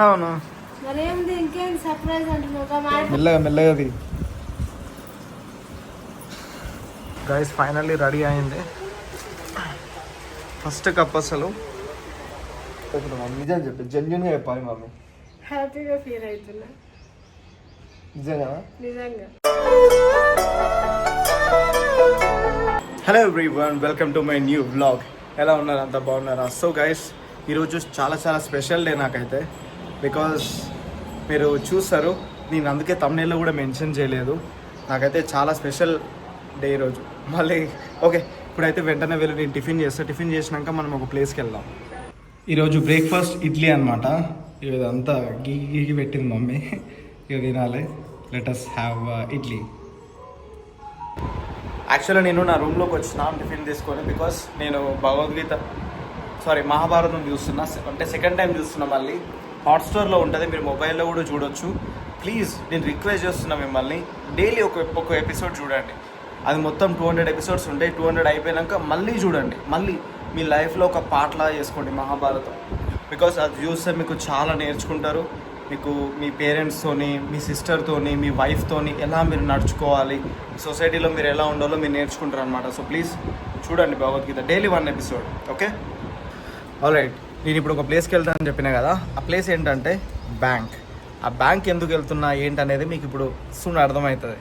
అవును మెల్లగా మెల్లగా గైస్ ఫైనల్లీ రెడీ అయింది. ఫస్ట్ కప్ అసలు నిజం చెప్పి జెన్యున్గా చెప్పాలి మమ్మీ. హ్యాపీగా ఫీల్ అవుతున్నా నిజంగా. Hello everyone, welcome to my new vlog. ఎలా ఉన్నారు? అంతా బాగున్నారా? సో గైస్, ఈరోజు చాలా చాలా స్పెషల్ డే నాకైతే. బికాజ్ మీరు చూస్తారు, నేను అందుకే తమ్నైల్లో కూడా మెన్షన్ చేయలేదు. నాకైతే చాలా స్పెషల్ డే ఈరోజు. మళ్ళీ ఓకే, ఇప్పుడైతే వెంటనే వెళ్ళి నేను టిఫిన్ చేస్తాను. టిఫిన్ చేసినాక మనం ఒక ప్లేస్కి వెళ్దాం. ఈరోజు బ్రేక్ఫాస్ట్ ఇడ్లీ అనమాట. ఇదంతా గీకి గీకి పెట్టింది మమ్మీ. ఇక తినాలి. Let us have idli. యాక్చువల్గా నేను నా రూమ్లోకి వచ్చిన టిఫిన్ తీసుకొని, బికాస్ నేను మహాభారతం చూస్తున్నా. అంటే సెకండ్ టైం చూస్తున్నా. మళ్ళీ హాట్స్టార్లో ఉంటుంది, మీరు మొబైల్లో కూడా చూడొచ్చు. ప్లీజ్ నేను రిక్వెస్ట్ చేస్తున్నా మిమ్మల్ని, డైలీ ఒక ఎపిసోడ్ చూడండి. అది మొత్తం 200 ఎపిసోడ్స్ ఉంటాయి. 200 అయిపోయాక మళ్ళీ చూడండి. మళ్ళీ మీ లైఫ్లో ఒక పార్ట్లా చేసుకోండి మహాభారతం. బికాస్ అది చూస్తే మీకు చాలా నేర్చుకుంటారు. మీకు మీ పేరెంట్స్తోని, మీ సిస్టర్తోని, మీ వైఫ్తోని ఎలా మీరు నడుచుకోవాలి, సొసైటీలో మీరు ఎలా ఉండాలో మీరు నేర్చుకుంటారు అనమాట. సో ప్లీజ్ చూడండి Bhagavad Gita, daily 1 episode. Okay, alright. నేను ఇప్పుడు ఒక ప్లేస్కి వెళ్తానని చెప్పినా కదా. ఆ ప్లేస్ ఏంటంటే బ్యాంక్. ఆ బ్యాంక్ ఎందుకు వెళ్తున్నా ఏంటనేది మీకు ఇప్పుడు సూన్ అర్థమవుతుంది.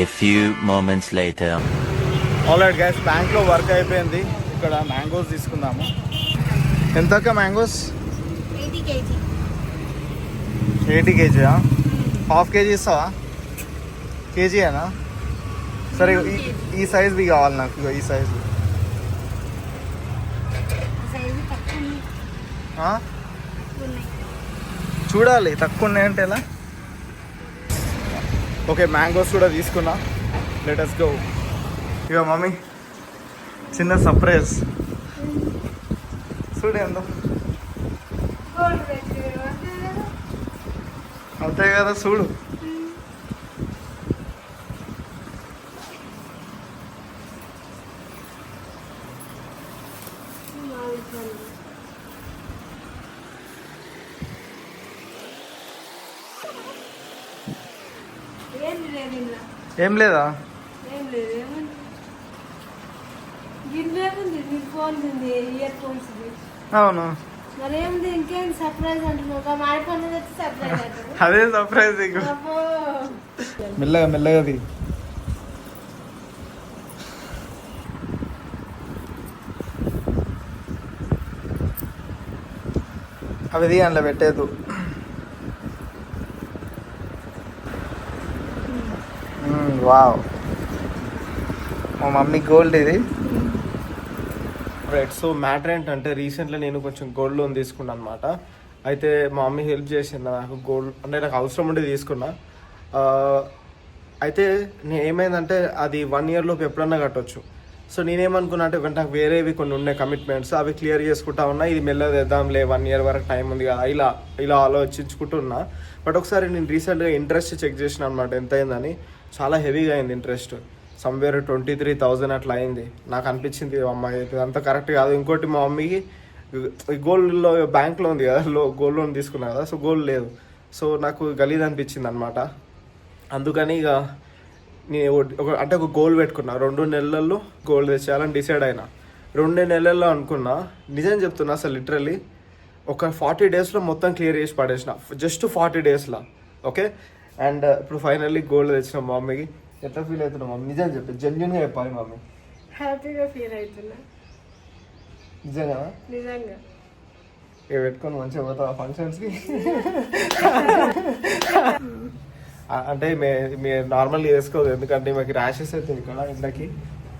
A few moments later. Alright guys, బ్యాంక్లో వర్క్ అయిపోయింది. ఇక్కడ మ్యాంగోస్ తీసుకుందాము. ఎంతక్క మ్యాంగోస్? 80 కేజీయా? హాఫ్ కేజీ ఇస్తావా? కేజీయేనా? సరే, ఈ సైజ్ది కావాలి నాకు. ఈ సైజు చూడాలి. తక్కువ ఉన్నాయంటే ఎలా? ఓకే, మ్యాంగోస్ కూడా తీసుకున్నా. Let us go. ఇక మమ్మీ చిన్న సర్ప్రైజ్ చూడేందో. అంతే కదా, చూడు. ఏం లేదా? అవును, అదే సర్ప్రైజ్. మెల్లగా మెల్లగా అవి అందులో పెట్టేదు. వావ్, మా మమ్మీ గోల్డ్ ఇది. రైట్. సో మ్యాటర్ ఏంటంటే, రీసెంట్లీ నేను కొంచెం గోల్డ్ లోన్ తీసుకున్నాను అనమాట. అయితే మా మమ్మీ హెల్ప్ చేసింది నాకు. గోల్డ్ అంటే నాకు అవసరం ఉండి తీసుకున్నా. అయితే నేను ఏమైందంటే, అది 1 year లోపు ఎప్పుడన్నా కట్టవచ్చు. సో నేనేమనుకున్నా అంటే, నాకు వేరేవి కొన్ని ఉన్నాయి కమిట్మెంట్స్, అవి క్లియర్ చేసుకుంటా ఉన్నా. ఇది మెల్లగా తెద్దాంలే, 1 year వరకు టైం ఉంది కదా, ఇలా ఆలోచించుకుంటున్నా. బట్ ఒకసారి నేను రీసెంట్గా ఇంట్రెస్ట్ చెక్ చేసిన అనమాట, ఎంత అయిందని. చాలా హెవీగా అయింది ఇంట్రెస్ట్. సమ్వేర్ 23,000 అట్లా అయింది. నాకు అనిపించింది, అమ్మాయి ఇదంతా కరెక్ట్ కాదు. ఇంకోటి, మా మమ్మీకి గోల్డ్లో బ్యాంక్లో ఉంది కదా, గోల్డ్ లోన్ తీసుకున్నా కదా, సో గోల్డ్ లేదు. సో నాకు గలీజ్ అనిపించింది అనమాట. అందుకని ఇక నేను ఒక గోల్ పెట్టుకున్నా. 2 నెలల్లో గోల్డ్ తెచ్చేయాలని డిసైడ్ అయినా. 2 నెలల్లో అనుకున్నా. నిజం చెప్తున్నా, అసలు లిటరల్లీ ఒక 40 daysలో మొత్తం క్లియర్ చేసి పడేసిన. జస్ట్ 40 daysలో. ఓకే, అండ్ ఇప్పుడు ఫైనల్లీ గోల్డ్ తెచ్చిన. మా మమ్మీకి ఎట్లా ఫీల్ అవుతున్నా మమ్మీ? నిజం చెప్పి జెన్యున్గా చెప్పాలి మమ్మీ. హ్యాపీగా ఫీల్ అవుతున్నా. నిజంగా పెట్టుకొని మంచిగా పోతావా ఫంక్షన్స్కి? అంటే మీరు నార్మల్గా వేసుకోదు, ఎందుకంటే మాకు ర్యాషెస్ అవుతాయి ఇక్కడ ఎండకి,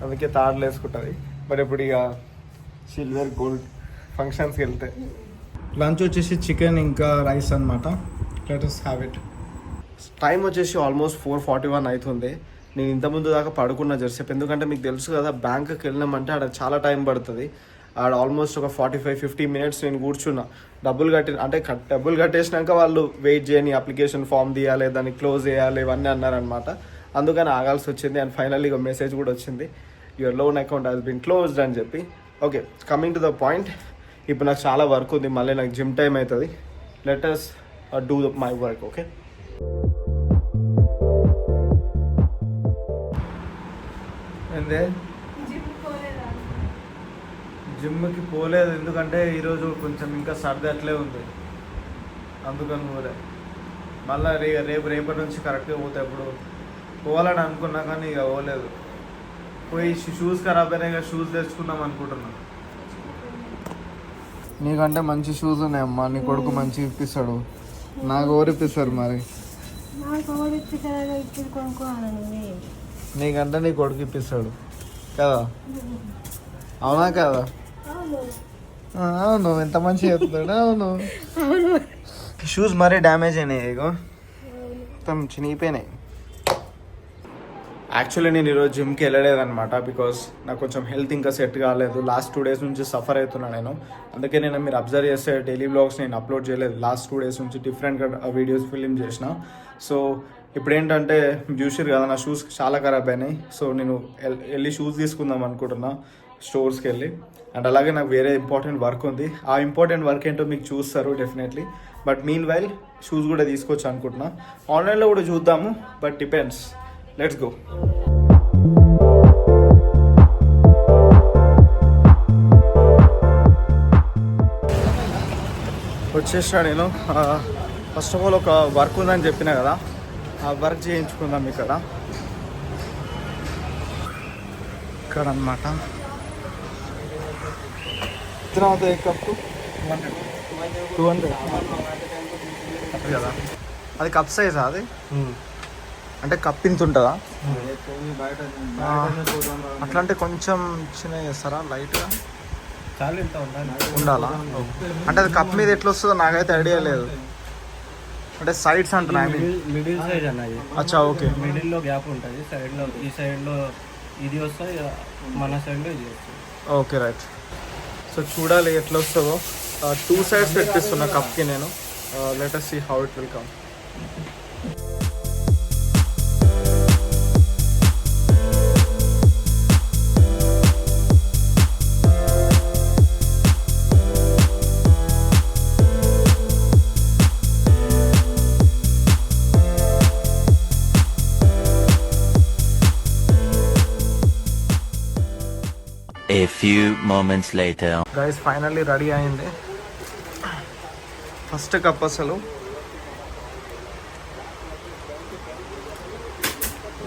అందుకే తాడులు వేసుకుంటుంది. మరి ఇప్పుడు ఇక సిల్వర్ గోల్డ్ ఫంక్షన్స్కి వెళ్తే. లంచ్ వచ్చేసి చికెన్ ఇంకా రైస్ అనమాట. Let us have it. Time వచ్చేసి ఆల్మోస్ట్ 4:41 అవుతుంది. నేను ఇంతకుముందు దాకా పడుకున్న జరసేపు, ఎందుకంటే మీకు తెలుసు కదా బ్యాంకుకి వెళ్ళినామంటే ఆడ చాలా టైం పడుతుంది. ఆడ ఆల్మోస్ట్ ఒక 45-50 మినిట్స్ నేను కూర్చున్నా. డబ్బులు కట్టేసినాక వాళ్ళు వెయిట్ చేయని, అప్లికేషన్ ఫామ్ తీయాలి, దాన్ని క్లోజ్ చేయాలి, ఇవన్నీ అన్నారనమాట. అందుకని ఆగాల్సి వచ్చింది. అండ్ ఫైనల్లీ ఒక మెసేజ్ కూడా వచ్చింది, your loan account has been closed అని చెప్పి. Okay, coming to the point. ఇప్పుడు నాకు చాలా వర్క్ ఉంది, మళ్ళీ నాకు జిమ్ టైం అవుతుంది. Let us do my work. Okay, ఏందే జిమ్కి పోలేదు, ఎందుకంటే ఈరోజు కొంచెం ఇంకా సర్ది అట్లే ఉంది, అందుకని పోలే. మళ్ళీ రేపటి నుంచి కరెక్ట్గా పోతే ఇప్పుడు పోవాలని అనుకున్నా, కానీ ఇక పోలేదు. పోయి షూస్ ఖరాబ్ అయినాయి, ఇక షూస్ తెచ్చుకుందాం అనుకుంటున్నా. నీకంటే మంచి షూస్ ఉన్నాయమ్మా, నీ కొడుకు మంచిగా ఇప్పిస్తాడు. నాకు ఎవరు ఇప్పిస్తారు మరి? నీకంటే నీ కొడుకు ఇప్పిస్తాడు కదా, అవునా కదా? అవును, ఎంత మంచిగా చెప్తాడు. అవును, షూస్ మరీ డ్యామేజ్ అయినాయి, ఇగో మొత్తం చినిగిపోయినాయి. యాక్చువల్లీ నేను ఈరోజు జిమ్కి వెళ్ళలేదన్నమాట, బికాస్ నాకు కొంచెం హెల్త్ ఇంకా సెట్ కాలేదు. లాస్ట్ 2 days నుంచి సఫర్ అవుతున్నాను నేను. అందుకే నేను, మీరు అబ్జర్వ్ చేస్తే డైలీ వ్లాగ్స్ నేను అప్లోడ్ చేయలేదు. లాస్ట్ 2 days నుంచి డిఫరెంట్గా వీడియోస్ ఫిల్మ్ చేసిన. సో ఇప్పుడు ఏంటంటే చూసారు కదా, నా షూస్ చాలా ఖరాబ్ అయినాయి. సో నేను వెళ్ళి షూస్ తీసుకుందాం అనుకుంటున్నా స్టోర్స్కి వెళ్ళి. అండ్ అలాగే నాకు వేరే ఇంపార్టెంట్ వర్క్ ఉంది. ఆ ఇంపార్టెంట్ వర్క్ ఏంటో మీకు చూస్తారు definitely. But mean while shoes కూడా తీసుకోవచ్చు అనుకుంటున్నా. ఆన్లైన్లో కూడా చూద్దాము, బట్ డిపెండ్స్. Let's go. వచ్చేసా నేను. ఫస్ట్ ఆఫ్ ఆల్ ఒక వర్క్ ఉందని చెప్పినా కదా, ఆ వర్క్ చేయించుకుందాం ఇక్కడ అన్నమాట. తర్వాత ఏ కప్పు 200 కదా, అది కప్ సైజా? అది అంటే కప్ ఇంత ఉంటుందా? అట్లా అంటే కొంచెం చిన్న చేస్తారా, లైట్గా ఉండాలా? అంటే అది కప్ మీద ఎట్లా వస్తుందో నాకైతే ఐడియా లేదు. అంటే సైడ్స్ అంటున్నా, మిడిల్ సైజ్ అన్నది. అచ్చా, ఓకే. మిడిల్లో గ్యాప్ ఉంటుంది, సైడ్లో ఈ సైడ్లో ఇది వస్తుంది, మన సైడ్లో ఇది వస్తుంది. Okay, right. సో చూడాలి ఎట్లా వస్తుందో. 2 sides పెట్టిస్తున్నా కప్కి నేను. Let us see how it will come. A few moments later. Guys finally ready అయింది. ఫస్ట్ కప్ అసలు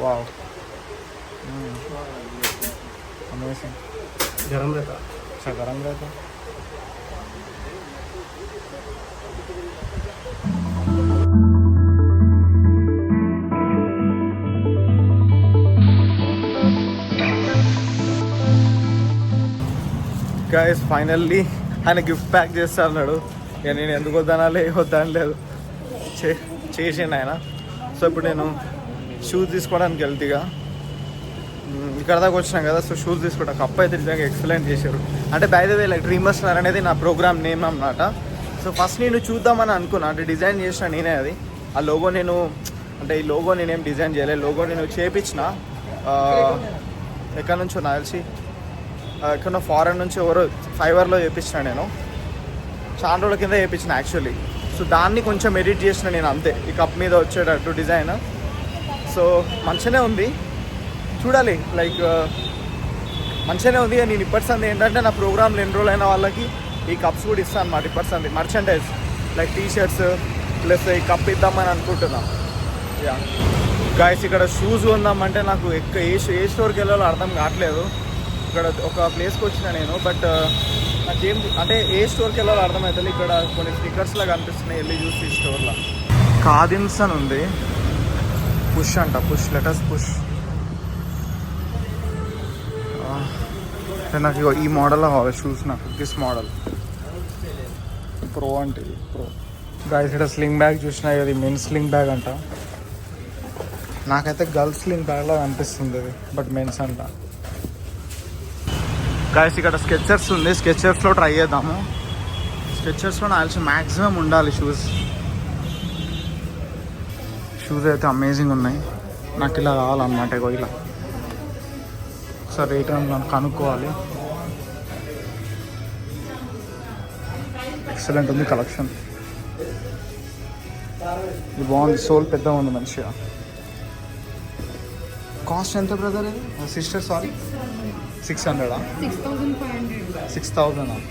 వావ్, అమేజింగ్. గరం రేతా గరం రేతా. గైస్ ఫైనల్లీ ఆయన గిఫ్ట్ ప్యాక్ చేస్తా అన్నాడు. ఇక నేను ఎందుకు వద్దనలేదు, చేసిండు ఆయన. సో ఇప్పుడు నేను షూస్ తీసుకోవడానికి వెళ్తేగా ఇక్కడ దాకా వచ్చినాం కదా. సో షూస్ తీసుకుంటా. కప్ అయితే నిజంగా ఎక్సలెంట్ చేశారు. అంటే by the way like dreamers అనేది నా ప్రోగ్రామ్ నేమ్ అన్నమాట. సో ఫస్ట్ నేను చూద్దామని అనుకున్నా, అంటే డిజైన్ చేసిన నేనే అది. ఆ లోగో నేను, అంటే ఈ లోగో నేనేం డిజైన్ చేయలేదు, లోగో నేను చేయించిన. ఎక్కడి నుంచో నాకు తెలిసి ఎక్కడో ఫారెన్ నుంచి ఎవరో ఫైవర్లో చేయించిన నేను. చాలా రోజుల కింద చేయించిన యాక్చువల్లీ. సో దాన్ని కొంచెం ఎడిట్ చేసిన నేను అంతే, ఈ కప్ మీద వచ్చేటట్టు డిజైన్. సో మంచిగానే ఉంది, చూడాలి. లైక్ మంచిగానే ఉంది. నేను ఇప్పటి సంది ఏంటంటే నా ప్రోగ్రాంలో ఎన్రోల్ అయిన వాళ్ళకి ఈ కప్స్ కూడా ఇస్తాను అన్నమాట. ఇప్పటి సంది మర్చెండైజ్ లైక్ టీషర్ట్స్ ప్లస్ ఈ కప్ ఇద్దామని అనుకుంటున్నా. యా గాయస్, ఇక్కడ షూస్ కొందామంటే నాకు ఏ స్టోర్కి వెళ్ళాలో అర్థం కావట్లేదు. ఇక్కడ ఒక ప్లేస్కి వచ్చిన నేను, బట్ నాకేం అంటే ఏ స్టోర్కి వెళ్ళాలో అర్థమవుతుంది. ఇక్కడ కొన్ని స్టిక్కర్స్లా కనిపిస్తున్నాయి, వెళ్ళి చూసి ఈ స్టోర్లో. కాదిన్స్ అని ఉంది, పుష్ అంట, పుష్ లెటర్స్ పుష్. నాకు ఈ మోడల్లో కావాలి షూస్, నాకు దిస్ మోడల్ ప్రో అంటే ప్రో. గాయస్ ఇక్కడ స్లింగ్ బ్యాగ్ చూసినా, ఇది మెన్ స్లింగ్ బ్యాగ్ అంట. నాకైతే గర్ల్స్ లింక్ బ్యాగ్లా అనిపిస్తుంది ఇది, బట్ మెన్స్ అంట. గాయస్ ఇక్కడ స్కెచర్స్ ఉంది, స్కెచర్స్లో ట్రై చేద్దాము. స్కెచర్స్లో నాకు మ్యాక్సిమం ఉండాలి షూస్ అయితే అమేజింగ్ ఉన్నాయి. నాకు ఇలా కావాలన్నమాట, ఇగో ఇలా. ఒకసారి రేట్ నన్ను కనుక్కోవాలి. ఎక్సలెంట్ ఉంది కలెక్షన్. ఇది బాగుంది, సోల్ పెద్దగా ఉంది మంచిగా. కాస్ట్ ఎంత బ్రదర్ ఇది సిస్టర్? Sorry 600 6,000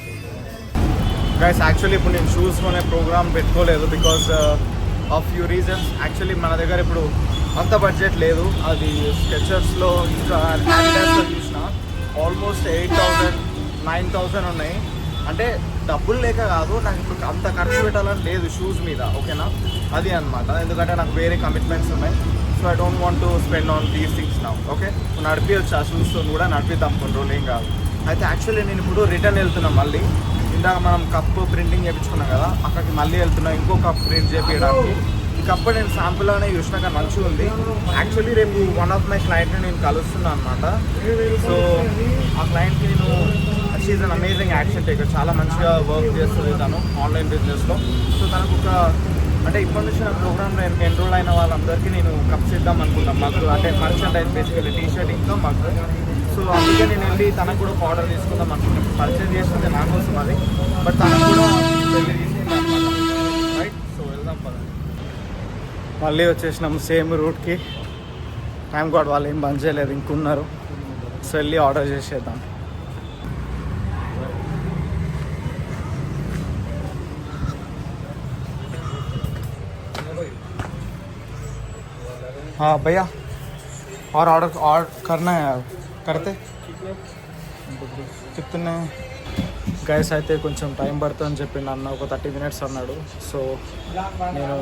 guys. యాక్చువల్లీ ఇప్పుడు నేను షూస్లోనే ప్రోగ్రామ్ పెట్టుకోలేదు because of few reasons. Actually మన దగ్గర ఇప్పుడు అంత బడ్జెట్ లేదు. అది స్కెచర్స్లో ఇంకా అడిడాస్లో చూసిన ఆల్మోస్ట్ 8,000 9,000 ఉన్నాయి. అంటే డబ్బులు లేక కాదు, నాకు ఇప్పుడు అంత ఖర్చు పెట్టాలని లేదు షూస్ మీద, ఓకేనా? అది అనమాట. ఎందుకంటే నాకు వేరే కమిట్మెంట్స్ ఉన్నాయి. So I don't want to spend on these things now. Okay, నడిపించచ్చు ఆ షూస్తో కూడా, నడిపిద్దాం కొన్ని రోజులు, ఏం కాదు. అయితే యాక్చువల్లీ నేను ఇప్పుడు రిటర్న్ వెళ్తున్నాను మళ్ళీ. ఇందాక మనం కప్పు ప్రింటింగ్ చేయించుకున్నాం కదా, అక్కడికి మళ్ళీ వెళ్తున్నాం ఇంకో కప్ ప్రింట్ చేయించడానికి. ఈ కప్పు నేను శాంపుల్ అనే చూసినా కానీ మంచిగా ఉంది. యాక్చువల్లీ రేపు వన్ ఆఫ్ మై క్లయింట్ని నేను కలుస్తున్నాను అనమాట. సో ఆ క్లయింట్కి నేను she's an amazing action taker, చాలా మంచిగా వర్క్ చేస్తుంది తను ఆన్లైన్ బిజినెస్లో. సో తనకు ఒక అంటే ఇప్పటి నుంచి నా ప్రోగ్రామ్లో ఎన్రోల్ అయిన వాళ్ళందరికీ నేను కప్స్ ఇద్దాం అనుకున్నాను. మాకు అంటే మర్చెండైజ్ బేసికల్లీ టీషర్ట్ ఇంకా మాకు. సో అందుకే నేను వెళ్ళి తనకు కూడా ఒక ఆర్డర్ తీసుకుందాం అనుకుంటున్నాను. పర్చేజ్ చేస్తుంది నా కోసం అది, బట్ తనకు కూడా వెళ్ళి తీసుకుందాం అనమాట. రైట్, సో వెళ్దాం పదండి. మళ్ళీ వచ్చేసినాము సేమ్ రూట్కి. టైం కూడా వాళ్ళు ఏం బంద్ చేయలేదు, ఇంకున్నారు. సో వెళ్ళి ఆర్డర్ చేసేద్దాం. हाँ भैया, और ऑर्डर करना है, करते कितने? గైస్ అయితే కొంచెం టైం పడుతుందని చెప్పిండు అన్న, ఒక 30 minutes అన్నాడు. సో నేను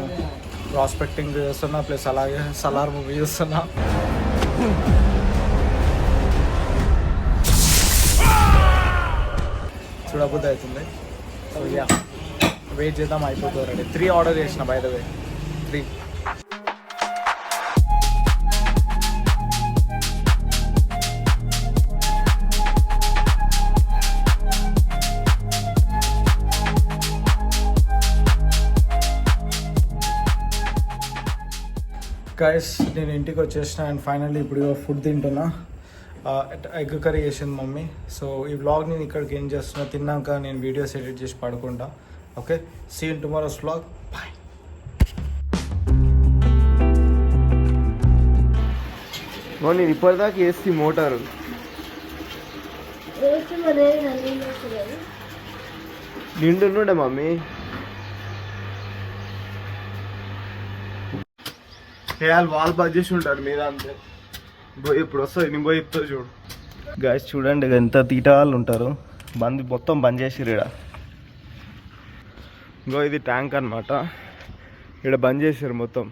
ప్రాస్పెక్టింగ్ చేస్తున్నా, ప్లస్ అలాగే సలార్ మూవీ చూస్తున్నా. చూడబుద్ధి అవుతుంది. సో యా, వెయిట్ చేద్దాం, అయిపోతుంది రెడీ. 3 ఆర్డర్ చేసిన బై ద వే, 3. గైస్ నేను ఇంటికి వచ్చేసిన అండ్ ఫైనల్లీ ఇప్పుడు ఫుడ్ తింటున్నా. ఎగ్ కర్రీ చేసింది మమ్మీ. సో ఈ వ్లాగ్ నేను ఇక్కడికి ఏం చేస్తున్నా, తిన్నాక నేను వీడియోస్ ఎడిట్ చేసి పడుకుంటా. Okay, see in tomorrow's vlog, bye. నేను ఇప్పటిదాకా వేసి మోటారు నిండుండే మమ్మీ. వాళ్ళు బంద్ చేసి ఉంటారు మీద అంతే. పోయి ఇప్పుడు వస్తుంది, నేను పోయి చెప్తా చూడు. గాయస్ చూడండి ఎంత తీట వాళ్ళు ఉంటారు. మొత్తం బంద్ చేసిర్రు ఈడ. ఇంకో ఇది ట్యాంక్ అనమాట, ఇక్కడ బంద్ చేసారు మొత్తం.